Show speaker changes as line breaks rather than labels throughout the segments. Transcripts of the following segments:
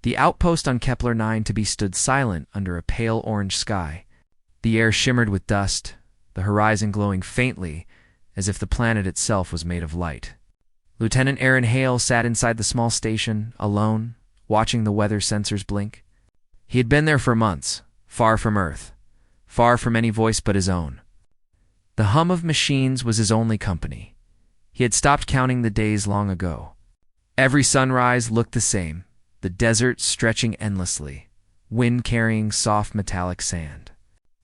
The outpost on Kepler 9b stood silent under a pale orange sky. The air shimmered with dust, the horizon glowing faintly, as if the planet itself was made of light. Lieutenant Aaron Hale sat inside the small station, alone, watching the weather sensors blink. He had been there for months, far from Earth, far from any voice but his own. The hum of machines was his only company. He had stopped counting the days long ago. Every sunrise looked the same, the desert stretching endlessly, wind carrying soft metallic sand.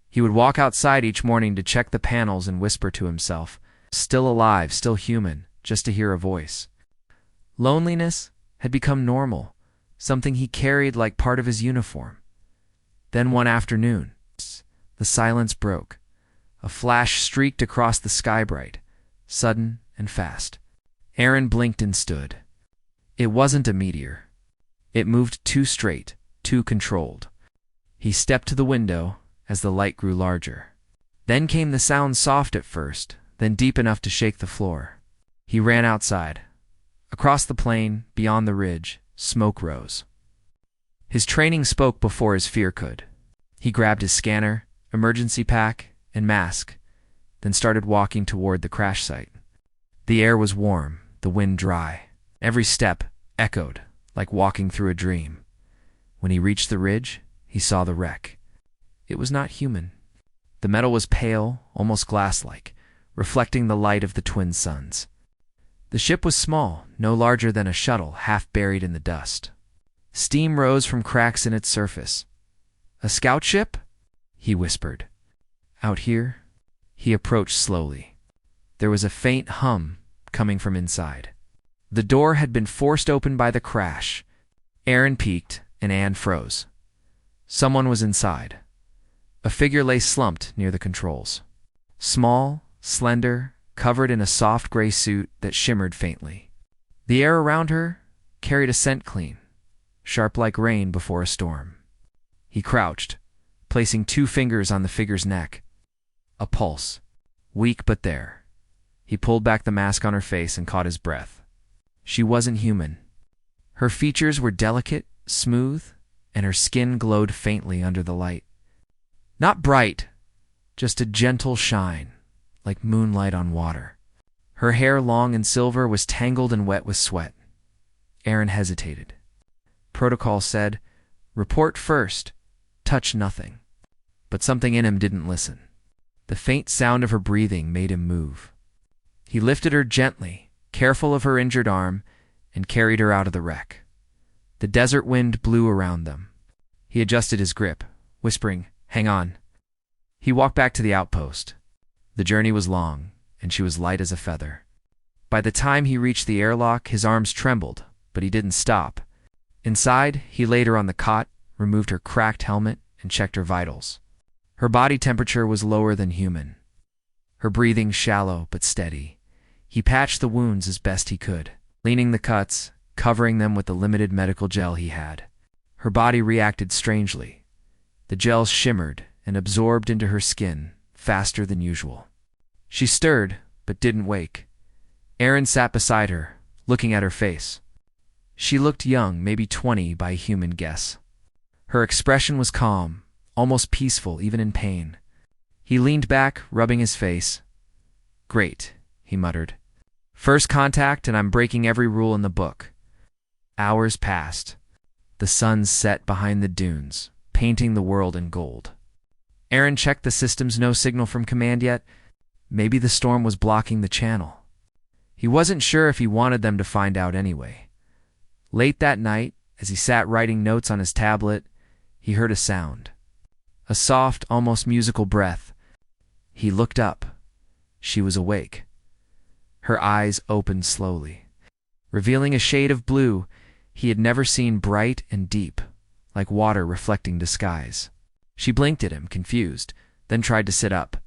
He would walk outside each morning to check the panels and whisper to himself, still alive, still human, just to hear a voice. Loneliness had become normal, something he carried like part of his uniform. Then one afternoon, the silence broke. A flash streaked across the sky bright, sudden and fast. Aaron blinked and stood. It wasn't a meteor. It moved too straight, too controlled. He stepped to the window as the light grew larger. Then came the sound, soft at first, then deep enough to shake the floor. He ran outside. Across the plain, beyond the ridge, smoke rose. His training spoke before his fear could. He grabbed his scanner, emergency pack, and mask, then started walking toward the crash site. The air was warm, the wind dry. Every step echoed, like walking through a dream. When he reached the ridge, he saw the wreck. It was not human. The metal was pale, almost glass-like, reflecting the light of the twin suns. The ship was small, no larger than a shuttle, half buried in the dust. Steam rose from cracks in its surface. "A scout ship?" he whispered. "Out here?" He approached slowly. There was a faint hum coming from inside. The door had been forced open by the crash. Aaron peeked, and Anne froze. Someone was inside. A figure lay slumped near the controls. Small, slender, covered in a soft gray suit that shimmered faintly. The air around her carried a scent clean, sharp like rain before a storm. He crouched, placing 2 fingers on the figure's neck. A pulse, weak but there. He pulled back the mask on her face and caught his breath. She wasn't human. Her features were delicate, smooth, and her skin glowed faintly under the light. Not bright, just a gentle shine, like moonlight on water. Her hair, long and silver, was tangled and wet with sweat. Aaron hesitated. Protocol said, "Report first, touch nothing." But something in him didn't listen. The faint sound of her breathing made him move. He lifted her gently, careful of her injured arm, and carried her out of the wreck. The desert wind blew around them. He adjusted his grip, whispering, "Hang on." He walked back to the outpost. The journey was long, and she was light as a feather. By the time he reached the airlock, his arms trembled, but he didn't stop. Inside, he laid her on the cot, removed her cracked helmet, and checked her vitals. Her body temperature was lower than human. Her breathing shallow but steady. He patched the wounds as best he could, cleaning the cuts, covering them with the limited medical gel he had. Her body reacted strangely. The gel shimmered and absorbed into her skin faster than usual. She stirred, but didn't wake. Aaron sat beside her, looking at her face. She looked young, maybe 20 by human guess. Her expression was calm, almost peaceful even in pain. He leaned back, rubbing his face. "Great," he muttered. "First contact, and I'm breaking every rule in the book." Hours passed. The sun set behind the dunes, painting the world in gold. Aaron checked the systems, no signal from command yet. Maybe the storm was blocking the channel. He wasn't sure if he wanted them to find out anyway. Late that night, as he sat writing notes on his tablet, he heard a sound. A soft, almost musical breath. He looked up. She was awake. Her eyes opened slowly, revealing a shade of blue he had never seen, bright and deep, like water reflecting the skies. She blinked at him, confused, then tried to sit up.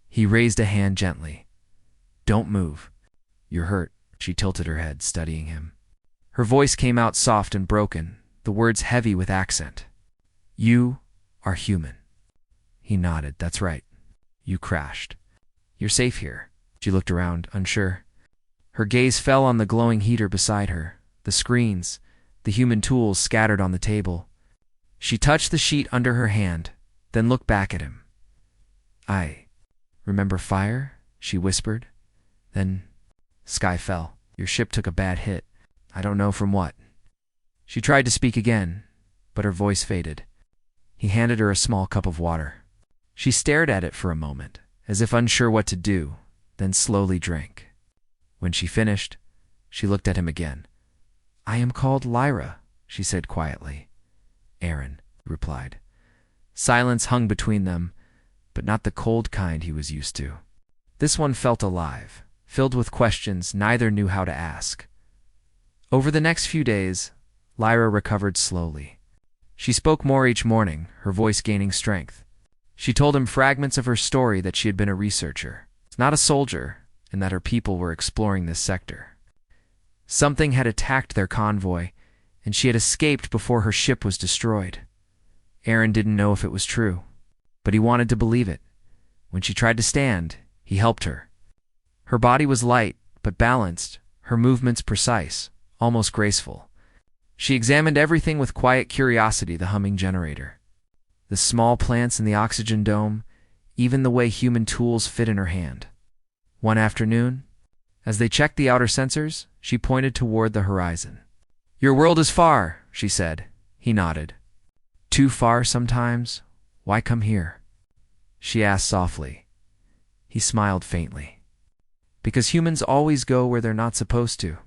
He raised a hand gently. "Don't move. You're hurt." She tilted her head, studying him. Her voice came out soft and broken, the words heavy with accent. "You are human." He nodded. "That's right. You crashed. You're safe here." She looked around, unsure. Her gaze fell on the glowing heater beside her, the screens, the human tools scattered on the table. She touched the sheet under her hand, then looked back at him. "I remember fire," she whispered. Then, "Sky fell. Your ship took a bad hit. I don't know from what." She tried to speak again, but her voice faded. He handed her a small cup of water. She stared at it for a moment, as if unsure what to do, then slowly drank. When she finished, she looked at him again. "I am called Lyra," she said quietly. "Aaron," he replied. Silence hung between them, but not the cold kind he was used to. This one felt alive, filled with questions neither knew how to ask. Over the next few days, Lyra recovered slowly. She spoke more each morning, her voice gaining strength. She told him fragments of her story, that she had been a researcher, not a soldier, and that her people were exploring this sector. Something had attacked their convoy, and she had escaped before her ship was destroyed. Aaron didn't know if it was true, but he wanted to believe it. When she tried to stand, he helped her. Her body was light, but balanced, her movements precise, almost graceful. She examined everything with quiet curiosity, the humming generator, the small plants in the oxygen dome, even the way human tools fit in her hand. One afternoon, as they checked the outer sensors, she pointed toward the horizon. "Your world is far," she said. He nodded. "Too far sometimes? Why come here?" she asked softly. He smiled faintly. "Because humans always go where they're not supposed to.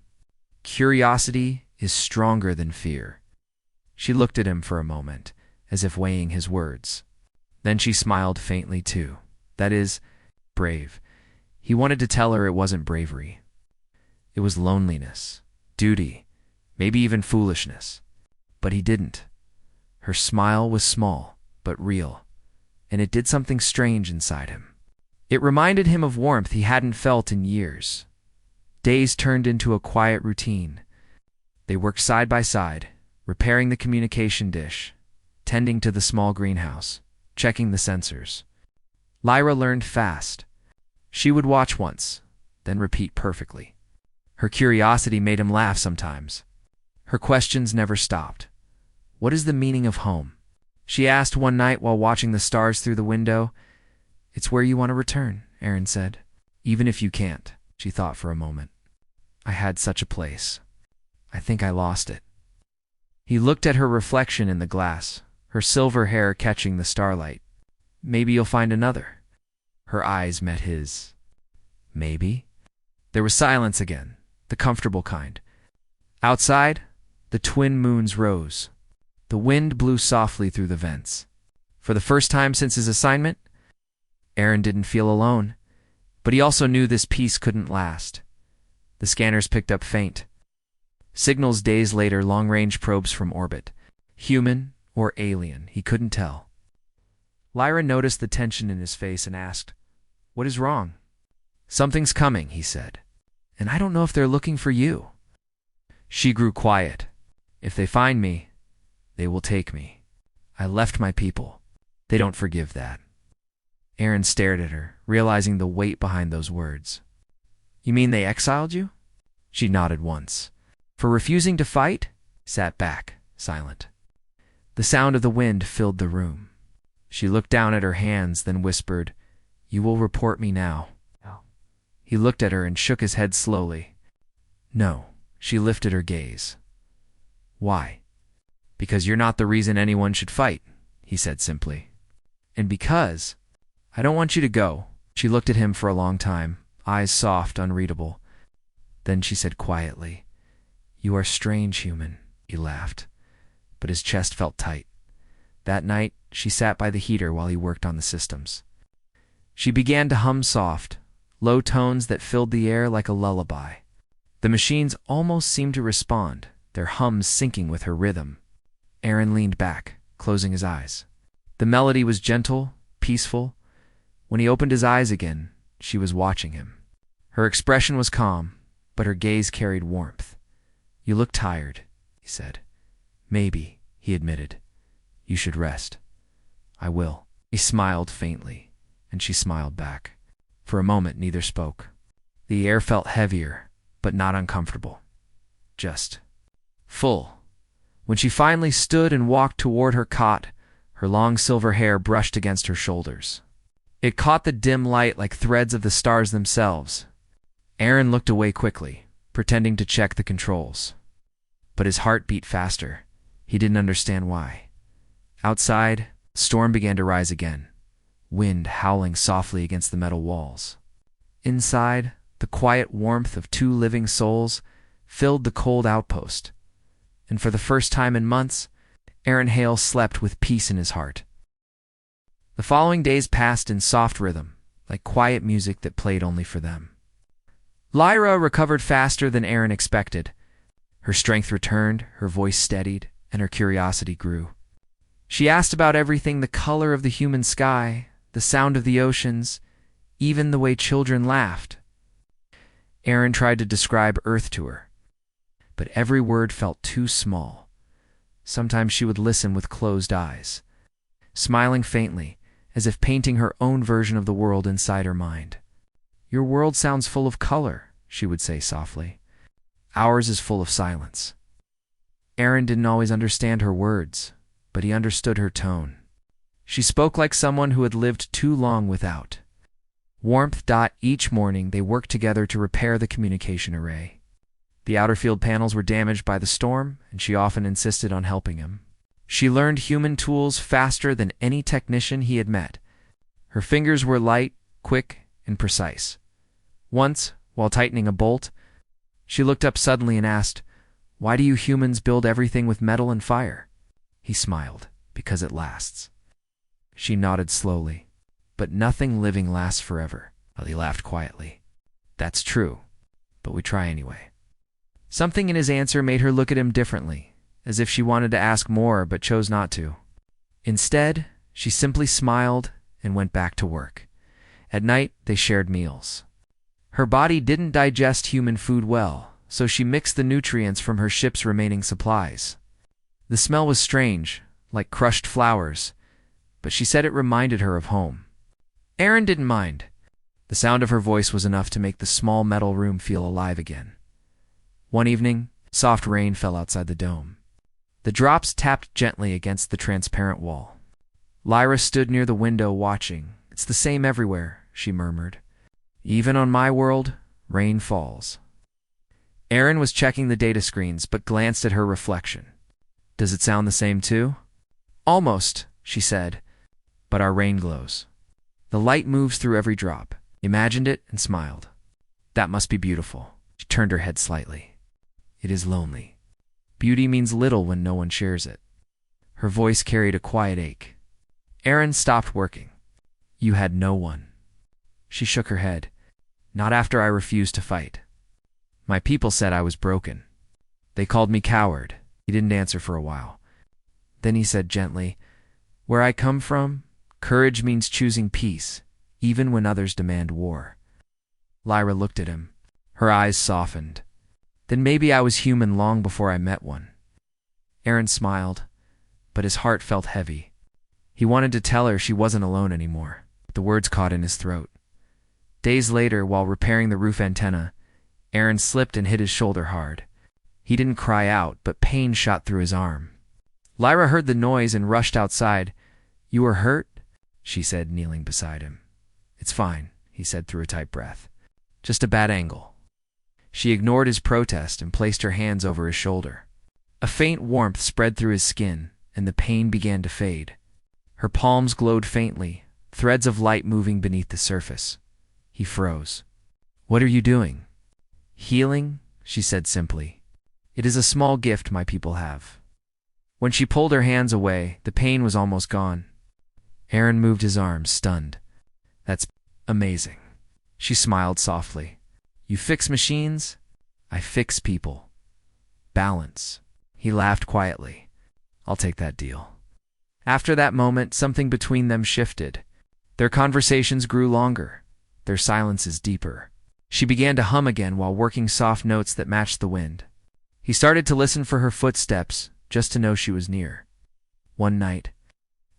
Curiosity is stronger than fear." She looked at him for a moment, as if weighing his words. Then she smiled faintly too. That is, brave. He wanted to tell her it wasn't bravery. It was loneliness, duty, maybe even foolishness. But he didn't. Her smile was small, but real, and it did something strange inside him. It reminded him of warmth he hadn't felt in years. Days turned into a quiet routine. They worked side by side, repairing the communication dish, tending to the small greenhouse, checking the sensors. Lyra learned fast. She would watch once, then repeat perfectly. Her curiosity made him laugh sometimes. Her questions never stopped. "What is the meaning of home?" she asked one night while watching the stars through the window. "It's where you want to return," Aaron said. "Even if you can't," she thought for a moment. "I had such a place. I think I lost it." He looked at her reflection in the glass, her silver hair catching the starlight. "Maybe you'll find another." Her eyes met his. "Maybe?" There was silence again, the comfortable kind. Outside, the twin moons rose. The wind blew softly through the vents. For the first time since his assignment, Aaron didn't feel alone, but he also knew this peace couldn't last. The scanners picked up faint signals days later, long-range probes from orbit. Human or alien, he couldn't tell. Lyra noticed the tension in his face and asked, "What is wrong?" "Something's coming," he said. "And I don't know if they're looking for you." She grew quiet. "If they find me, they will take me. I left my people. They don't forgive that." Aaron stared at her, realizing the weight behind those words. "You mean they exiled you?" She nodded once. "For refusing to fight?" Sat back, silent. The sound of the wind filled the room. She looked down at her hands, then whispered, "You will report me now." He looked at her and shook his head slowly. "No." She lifted her gaze. "Why?" "Because you're not the reason anyone should fight," he said simply. "And because I don't want you to go." She looked at him for a long time, eyes soft, unreadable. Then she said quietly, "You are strange, human." He laughed, but his chest felt tight. That night, she sat by the heater while he worked on the systems. She began to hum soft, low tones that filled the air like a lullaby. The machines almost seemed to respond, their hums syncing with her rhythm. Aaron leaned back, closing his eyes. The melody was gentle, peaceful. When he opened his eyes again, she was watching him. Her expression was calm, but her gaze carried warmth. "You look tired," he said. "Maybe," he admitted. "You should rest." "I will." He smiled faintly, and she smiled back. For a moment, neither spoke. The air felt heavier, but not uncomfortable. Just full. When she finally stood and walked toward her cot, her long silver hair brushed against her shoulders. It caught the dim light like threads of the stars themselves. Aaron looked away quickly, pretending to check the controls. But his heart beat faster. He didn't understand why. Outside, the storm began to rise again, wind howling softly against the metal walls. Inside, the quiet warmth of two living souls filled the cold outpost. And for the first time in months, Aaron Hale slept with peace in his heart. The following days passed in soft rhythm, like quiet music that played only for them. Lyra recovered faster than Aaron expected. Her strength returned, her voice steadied, and her curiosity grew. She asked about everything: the color of the human sky, the sound of the oceans, even the way children laughed. Aaron tried to describe Earth to her, but every word felt too small. Sometimes she would listen with closed eyes, smiling faintly, as if painting her own version of the world inside her mind. "Your world sounds full of color," she would say softly. "Ours is full of silence." Aaron didn't always understand her words, but he understood her tone. She spoke like someone who had lived too long without. Warmth. Each morning they worked together to repair the communication array. The outer field panels were damaged by the storm, and she often insisted on helping him. She learned human tools faster than any technician he had met. Her fingers were light, quick, and precise. Once, while tightening a bolt, she looked up suddenly and asked, "Why do you humans build everything with metal and fire?" He smiled, "Because it lasts." She nodded slowly. "But nothing living lasts forever." He laughed quietly. "That's true, but we try anyway." Something in his answer made her look at him differently, as if she wanted to ask more but chose not to. Instead, she simply smiled and went back to work. At night, they shared meals. Her body didn't digest human food well, so she mixed the nutrients from her ship's remaining supplies. The smell was strange, like crushed flowers, but she said it reminded her of home. Aaron didn't mind. The sound of her voice was enough to make the small metal room feel alive again. One evening, soft rain fell outside the dome. The drops tapped gently against the transparent wall. Lyra stood near the window watching. "It's the same everywhere," she murmured. "Even on my world, rain falls." Aaron was checking the data screens but glanced at her reflection. "Does it sound the same too?" "Almost," she said, "but our rain glows. The light moves through every drop." Imagined it and smiled. "That must be beautiful." She turned her head slightly. "It is lonely. Beauty means little when no one shares it." Her voice carried a quiet ache. Aaron stopped working. "You had no one." She shook her head. "Not after I refused to fight. My people said I was broken. They called me coward." He didn't answer for a while. Then he said gently, "Where I come from, courage means choosing peace, even when others demand war." Lyra looked at him. Her eyes softened. "Then maybe I was human long before I met one." Aaron smiled, but his heart felt heavy. He wanted to tell her she wasn't alone anymore, but the words caught in his throat. Days later, while repairing the roof antenna, Aaron slipped and hit his shoulder hard. He didn't cry out, but pain shot through his arm. Lyra heard the noise and rushed outside. "You were hurt?" she said, kneeling beside him. "It's fine," he said through a tight breath. "Just a bad angle." She ignored his protest and placed her hands over his shoulder. A faint warmth spread through his skin, and the pain began to fade. Her palms glowed faintly, threads of light moving beneath the surface. He froze. "What are you doing?" "Healing," she said simply. "It is a small gift my people have." When she pulled her hands away, the pain was almost gone. Aaron moved his arms, stunned. "That's amazing." She smiled softly. "You fix machines, I fix people. Balance." He laughed quietly. "I'll take that deal." After that moment, something between them shifted. Their conversations grew longer, their silences deeper. She began to hum again while working soft notes that matched the wind. He started to listen for her footsteps, just to know she was near. One night,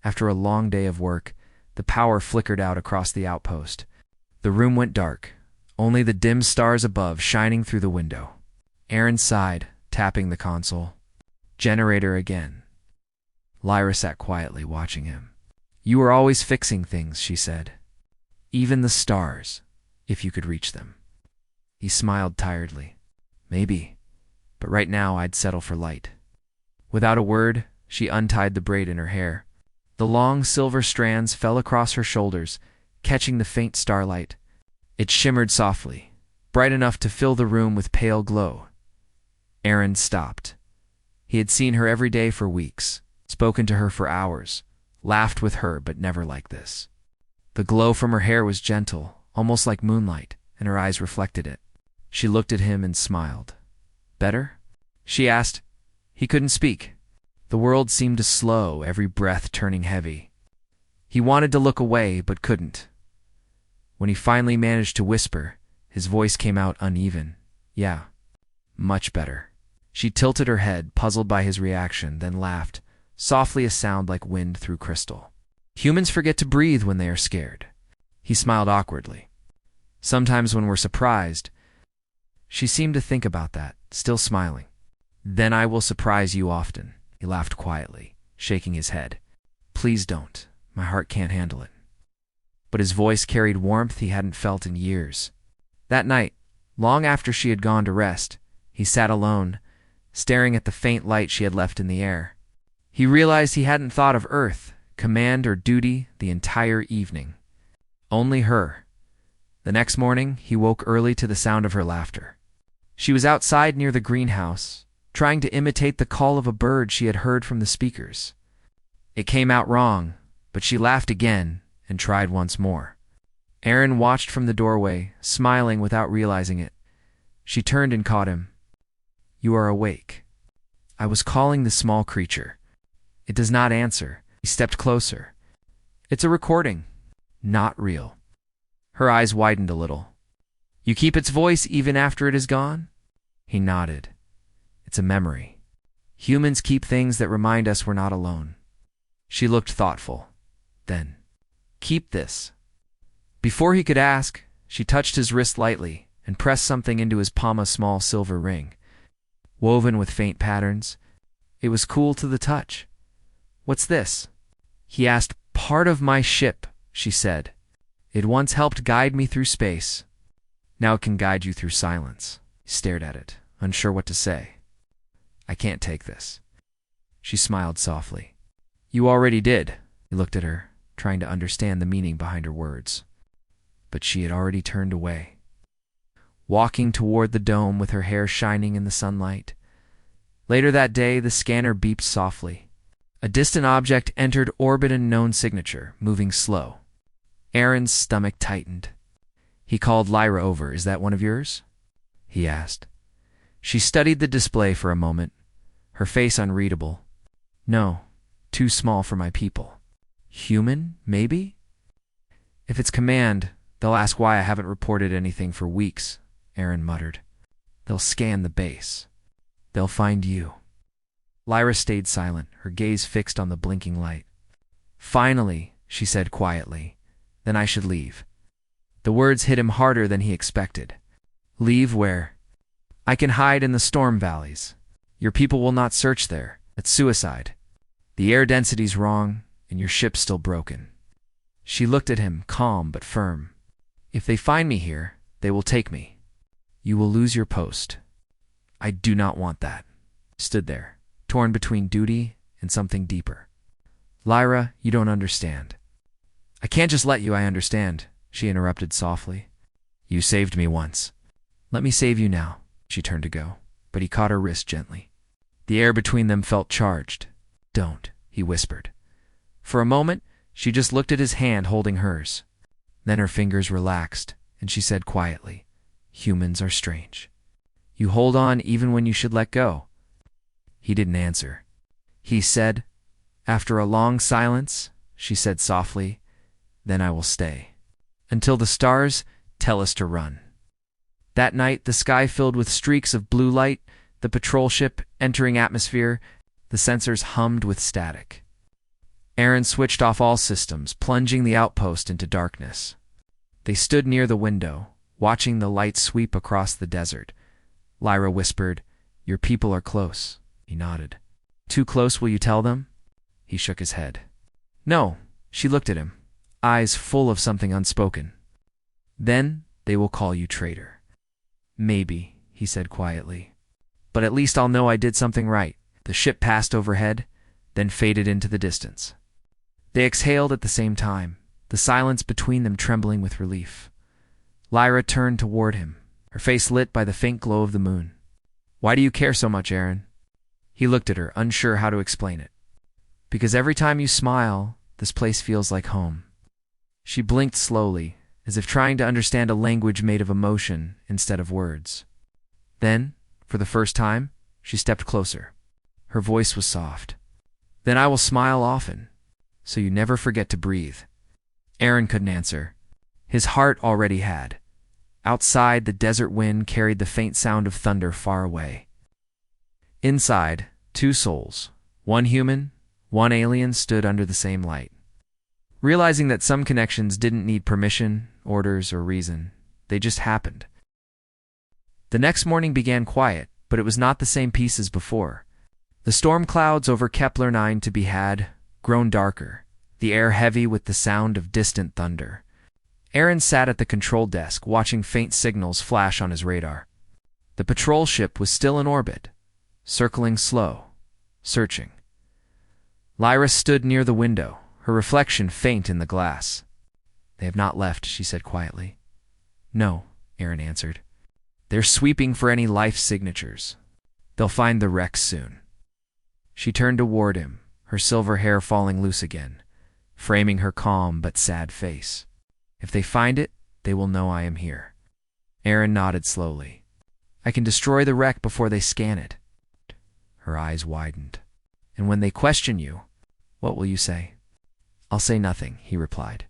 after a long day of work, the power flickered out across the outpost. The room went dark, only the dim stars above shining through the window. Aaron sighed, tapping the console. Generator again. Lyra sat quietly, watching him. You are always fixing things, she said. Even the stars, if you could reach them. He smiled tiredly. Maybe, but right now I'd settle for light. Without a word, she untied the braid in her hair. The long silver strands fell across her shoulders, catching the faint starlight. It shimmered softly, bright enough to fill the room with pale glow. Aaron stopped. He had seen her every day for weeks, spoken to her for hours, laughed with her, but never like this. The glow from her hair was gentle, almost like moonlight, and her eyes reflected it. She looked at him and smiled. Better? She asked. He couldn't speak. The world seemed to slow, every breath turning heavy. He wanted to look away, but couldn't. When he finally managed to whisper, his voice came out uneven. Yeah, much better. She tilted her head, puzzled by his reaction, then laughed, softly, a sound like wind through crystal. Humans forget to breathe when they are scared. He smiled awkwardly. Sometimes when we're surprised. She seemed to think about that, still smiling. Then I will surprise you often. He laughed quietly, shaking his head. Please don't. My heart can't handle it. But his voice carried warmth he hadn't felt in years. That night, long after she had gone to rest, he sat alone, staring at the faint light she had left in the air. He realized he hadn't thought of Earth, command, or duty the entire evening. Only her. The next morning, he woke early to the sound of her laughter. She was outside near the greenhouse, trying to imitate the call of a bird she had heard from the speakers. It came out wrong, but she laughed again and tried once more. Aaron watched from the doorway, smiling without realizing it. She turned and caught him. You are awake. I was calling the small creature. It does not answer. He stepped closer. It's a recording, not real. Her eyes widened a little. You keep its voice even after it is gone? He nodded. It's a memory. Humans keep things that remind us we're not alone. She looked thoughtful. Then, keep this. Before he could ask, she touched his wrist lightly and pressed something into his palm, a small silver ring, woven with faint patterns. It was cool to the touch. What's this? He asked. Part of my ship, she said. It once helped guide me through space. Now it can guide you through silence. He stared at it, unsure what to say. I can't take this. She smiled softly. You already did. He looked at her, trying to understand the meaning behind her words. But she had already turned away, walking toward the dome with her hair shining in the sunlight. Later that day, the scanner beeped softly. A distant object entered orbit, a known signature, moving slow. Aaron's stomach tightened. He called Lyra over. Is that one of yours? He asked. She studied the display for a moment, her face unreadable. No, too small for my people. Human, maybe? If it's command, they'll ask why I haven't reported anything for weeks, Aaron muttered. They'll scan the base. They'll find you. Lyra stayed silent, her gaze fixed on the blinking light. Finally, she said quietly, then I should leave. The words hit him harder than he expected. Leave where? I can hide in the storm valleys. Your people will not search there. That's suicide. The air density's wrong, and your ship's still broken. She looked at him, calm but firm. If they find me here, they will take me. You will lose your post. I do not want that. Stood there, torn between duty and something deeper. Lyra, you don't understand. I can't just let you. I understand, she interrupted softly. You saved me once. Let me save you now. She turned to go, but he caught her wrist gently. The air between them felt charged. Don't, he whispered. For a moment, she just looked at his hand holding hers. Then her fingers relaxed, and she said quietly, Humans are strange. You hold on even when you should let go. He didn't answer. He said, after a long silence, she said softly, Then I will stay. Until the stars tell us to run. That night, the sky filled with streaks of blue light, the patrol ship entering atmosphere, the sensors hummed with static. Aaron switched off all systems, plunging the outpost into darkness. They stood near the window, watching the light sweep across the desert. Lyra whispered, Your people are close. He nodded. Too close, will you tell them? He shook his head. No, she looked at him, eyes full of something unspoken. Then they will call you traitor. Maybe, he said quietly. But at least I'll know I did something right. The ship passed overhead, then faded into the distance. They exhaled at the same time, the silence between them trembling with relief. Lyra turned toward him, her face lit by the faint glow of the moon. Why do you care so much, Aaron? He looked at her, unsure how to explain it. Because every time you smile, this place feels like home. She blinked slowly, as if trying to understand a language made of emotion instead of words. Then, for the first time, she stepped closer. Her voice was soft. Then I will smile often, so you never forget to breathe. Aaron couldn't answer. His heart already had. Outside, the desert wind carried the faint sound of thunder far away. Inside, two souls, one human, one alien, stood under the same light. Realizing that some connections didn't need permission, orders, or reason, they just happened. The next morning began quiet, but it was not the same peace as before. The storm clouds over Kepler 9 to be had grown darker, the air heavy with the sound of distant thunder. Aaron sat at the control desk, watching faint signals flash on his radar. The patrol ship was still in orbit, circling slow, searching. Lyra stood near the window, her reflection faint in the glass. They have not left, she said quietly. No, Aaron answered. They're sweeping for any life signatures. They'll find the wreck soon. She turned toward him, her silver hair falling loose again, framing her calm but sad face. If they find it, they will know I am here. Aaron nodded slowly. I can destroy the wreck before they scan it. Her eyes widened. And when they question you, what will you say? I'll say nothing, he replied.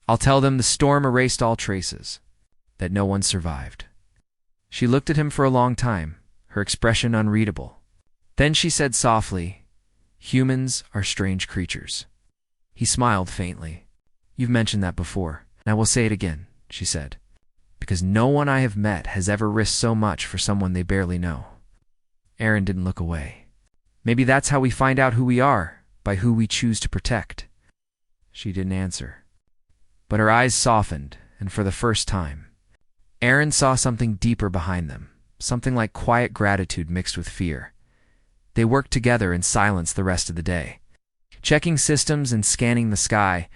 I'll tell them the storm erased all traces, that no one survived. She looked at him for a long time, her expression unreadable. Then she said softly, humans are strange creatures. He smiled faintly. You've mentioned that before, and I will say it again, she said, because no one I have met has ever risked so much for someone they barely know. Aaron didn't look away. Maybe that's how we find out who we are, by who we choose to protect. She didn't answer. But her eyes softened, and for the first time, Aaron saw something deeper behind them, something like quiet gratitude mixed with fear. They worked together in silence the rest of the day, checking systems and scanning the sky.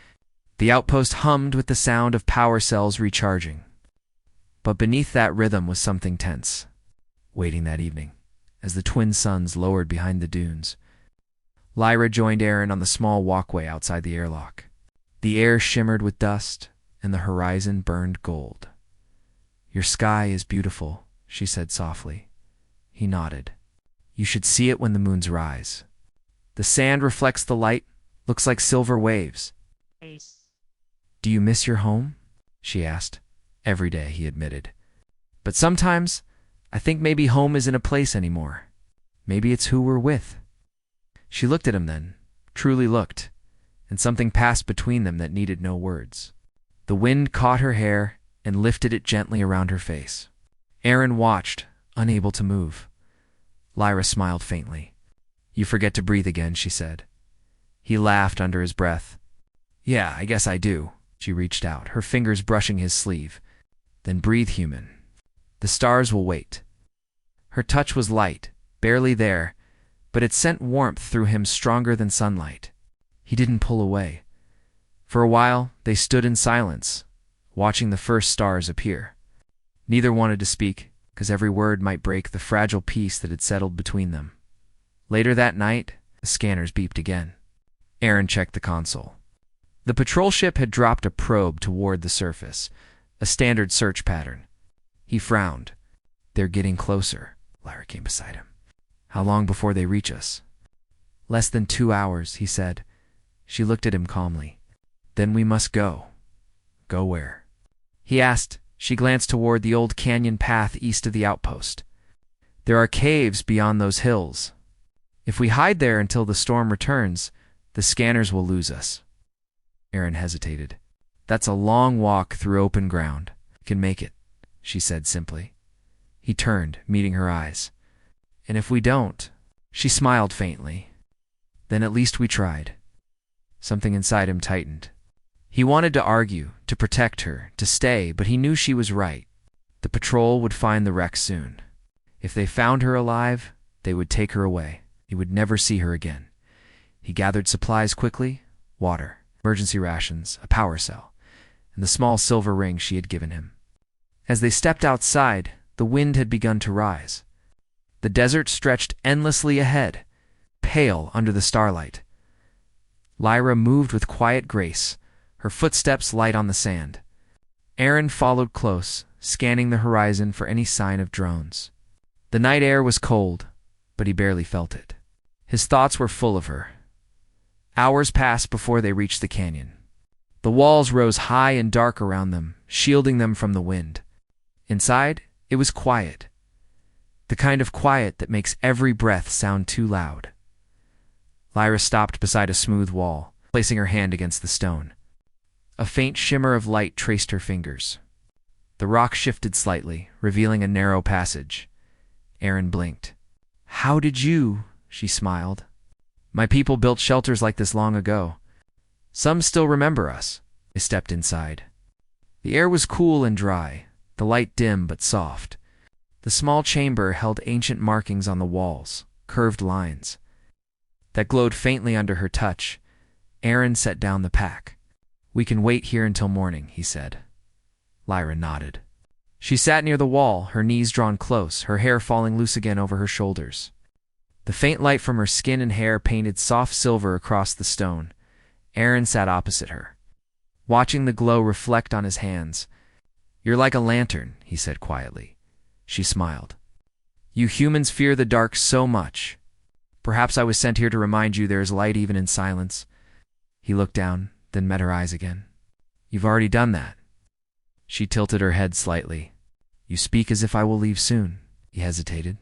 The outpost hummed with the sound of power cells recharging. But beneath that rhythm was something tense, waiting that evening, as the twin suns lowered behind the dunes. Lyra joined Aaron on the small walkway outside the airlock. The air shimmered with dust, and the horizon burned gold. Your sky is beautiful, she said softly. He nodded. You should see it when the moons rise. The sand reflects the light, looks like silver waves. Do you miss your home? She asked. Every day, he admitted. But sometimes, I think maybe home isn't a place anymore. Maybe it's who we're with. She looked at him then, truly looked, and something passed between them that needed no words. The wind caught her hair and lifted it gently around her face. Aaron watched, unable to move. Lyra smiled faintly. You forget to breathe again, she said. He laughed under his breath. Yeah, I guess I do. She reached out, her fingers brushing his sleeve. Then breathe, human. The stars will wait. Her touch was light, barely there, but it sent warmth through him stronger than sunlight. He didn't pull away. For a while, they stood in silence, watching the first stars appear. Neither wanted to speak, because every word might break the fragile peace that had settled between them. Later that night, the scanners beeped again. Aaron checked the console. The patrol ship had dropped a probe toward the surface, a standard search pattern. He frowned. They're getting closer. Lyra came beside him. How long before they reach us? Less than 2 hours, he said. She looked at him calmly. Then we must go. Go where? He asked. She glanced toward the old canyon path east of the outpost. There are caves beyond those hills. If we hide there until the storm returns, the scanners will lose us. Aaron hesitated. That's a long walk through open ground. You can make it, she said simply. He turned, meeting her eyes. And if we don't? She smiled faintly. Then at least we tried. Something inside him tightened. He wanted to argue, to protect her, to stay, but he knew she was right. The patrol would find the wreck soon. If they found her alive, they would take her away. He would never see her again. He gathered supplies quickly: water, emergency rations, a power cell, and the small silver ring she had given him. As they stepped outside, the wind had begun to rise. The desert stretched endlessly ahead, pale under the starlight. Lyra moved with quiet grace, her footsteps light on the sand. Aaron followed close, scanning the horizon for any sign of drones. The night air was cold, but he barely felt it. His thoughts were full of her. Hours passed before they reached the canyon. The walls rose high and dark around them, shielding them from the wind. Inside, it was quiet. The kind of quiet that makes every breath sound too loud. Lyra stopped beside a smooth wall, placing her hand against the stone. A faint shimmer of light traced her fingers. The rock shifted slightly, revealing a narrow passage. Aaron blinked. "How did you?" she smiled. "My people built shelters like this long ago. Some still remember us." They stepped inside. The air was cool and dry, the light dim but soft. The small chamber held ancient markings on the walls, curved lines that glowed faintly under her touch. Aaron set down the pack. "We can wait here until morning," he said. Lyra nodded. She sat near the wall, her knees drawn close, her hair falling loose again over her shoulders. The faint light from her skin and hair painted soft silver across the stone. Aaron sat opposite her, watching the glow reflect on his hands. "You're like a lantern," he said quietly. She smiled. "You humans fear the dark so much. Perhaps I was sent here to remind you there is light even in silence." He looked down, then met her eyes again. "You've already done that." She tilted her head slightly. "You speak as if I will leave soon." He hesitated.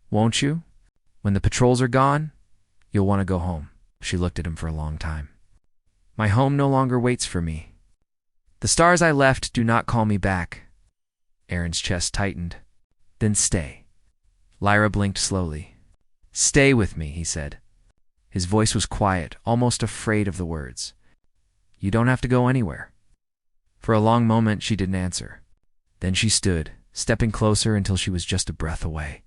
"Won't you? When the patrols are gone, you'll want to go home." She looked at him for a long time. "My home no longer waits for me. The stars I left do not call me back." Aaron's chest tightened. "Then stay." Lyra blinked slowly. "Stay with me," he said. His voice was quiet, almost afraid of the words. "You don't have to go anywhere." For a long moment she didn't answer. Then she stood, stepping closer until she was just a breath away.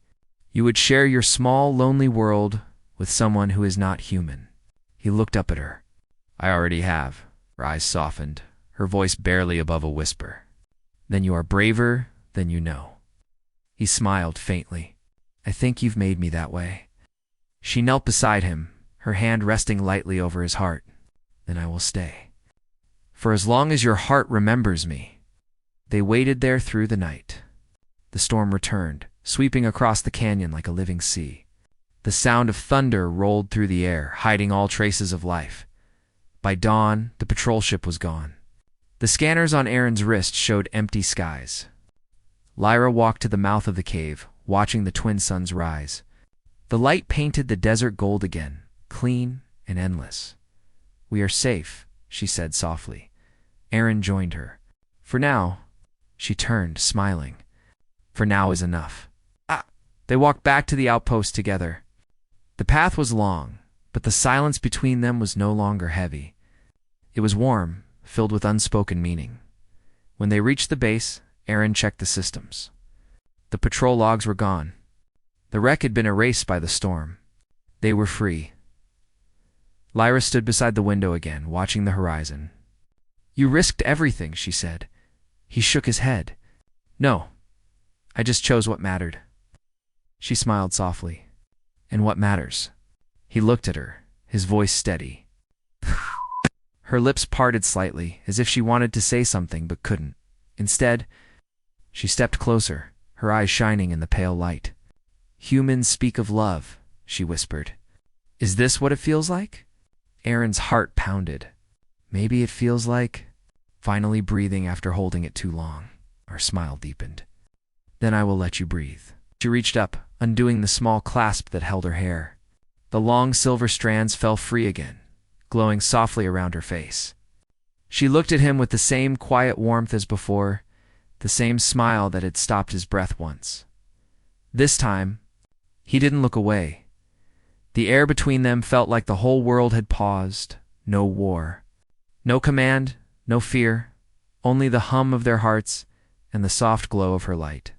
"You would share your small, lonely world with someone who is not human." He looked up at her. "I already have." Her eyes softened, her voice barely above a whisper. "Then you are braver than you know." He smiled faintly. "I think you've made me that way." She knelt beside him, her hand resting lightly over his heart. "Then I will stay. For as long as your heart remembers me." They waited there through the night. The storm returned, sweeping across the canyon like a living sea. The sound of thunder rolled through the air, hiding all traces of life. By dawn, the patrol ship was gone. The scanners on Aaron's wrist showed empty skies. Lyra walked to the mouth of the cave, watching the twin suns rise. The light painted the desert gold again, clean and endless. "We are safe," she said softly. Aaron joined her. "For now." She turned, smiling. "For now is enough." They walked back to the outpost together. The path was long, but the silence between them was no longer heavy. It was warm, filled with unspoken meaning. When they reached the base, Aaron checked the systems. The patrol logs were gone. The wreck had been erased by the storm. They were free. Lyra stood beside the window again, watching the horizon. "You risked everything," she said. He shook his head. "No, I just chose what mattered." She smiled softly. "And what matters?" He looked at her, his voice steady. Her lips parted slightly, as if she wanted to say something but couldn't. Instead, she stepped closer, her eyes shining in the pale light. "Humans speak of love," she whispered. "Is this what it feels like?" Aaron's heart pounded. "Maybe it feels like—" Finally breathing after holding it too long, her smile deepened. "Then I will let you breathe." She reached up, undoing the small clasp that held her hair. The long silver strands fell free again, glowing softly around her face. She looked at him with the same quiet warmth as before, the same smile that had stopped his breath once. This time, he didn't look away. The air between them felt like the whole world had paused. No war. No command, no fear, only the hum of their hearts and the soft glow of her light.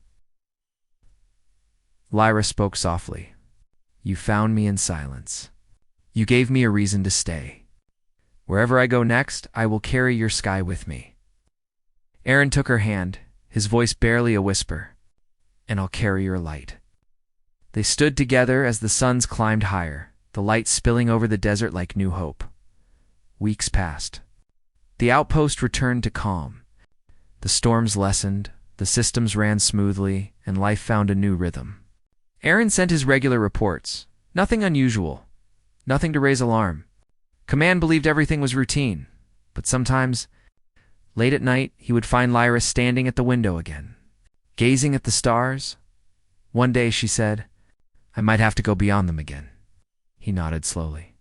Lyra spoke softly. You found me in silence. You gave me a reason to stay. Wherever I go next, I will carry your sky with me. Aaron took her hand, his voice barely a whisper. And I'll carry your light. They stood together as the suns climbed higher, the light spilling over the desert like new hope. Weeks passed. The outpost returned to calm. The storms lessened, the systems ran smoothly, and life found a new rhythm. Aaron sent his regular reports. Nothing unusual. Nothing to raise alarm. Command believed everything was routine. But sometimes, late at night, he would find Lyra standing at the window again, gazing at the stars. One day, she said, I might have to go beyond them again. He nodded slowly.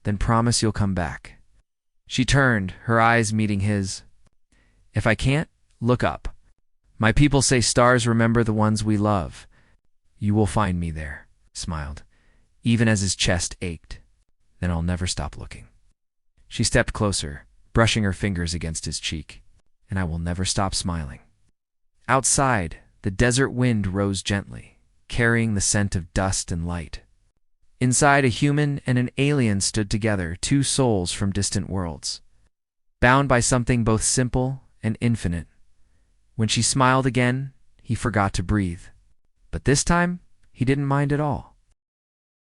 Then promise you'll come back. She turned, her eyes meeting his. If I can't, look up. My people say stars remember the ones we love. You will find me there, smiled, even as his chest ached. Then I'll never stop looking. She stepped closer, brushing her fingers against his cheek, and I will never stop smiling. Outside, the desert wind rose gently, carrying the scent of dust and light. Inside, a human and an alien stood together, two souls from distant worlds, bound by something both simple and infinite. When she smiled again, he forgot to breathe. But this time, he didn't mind at all.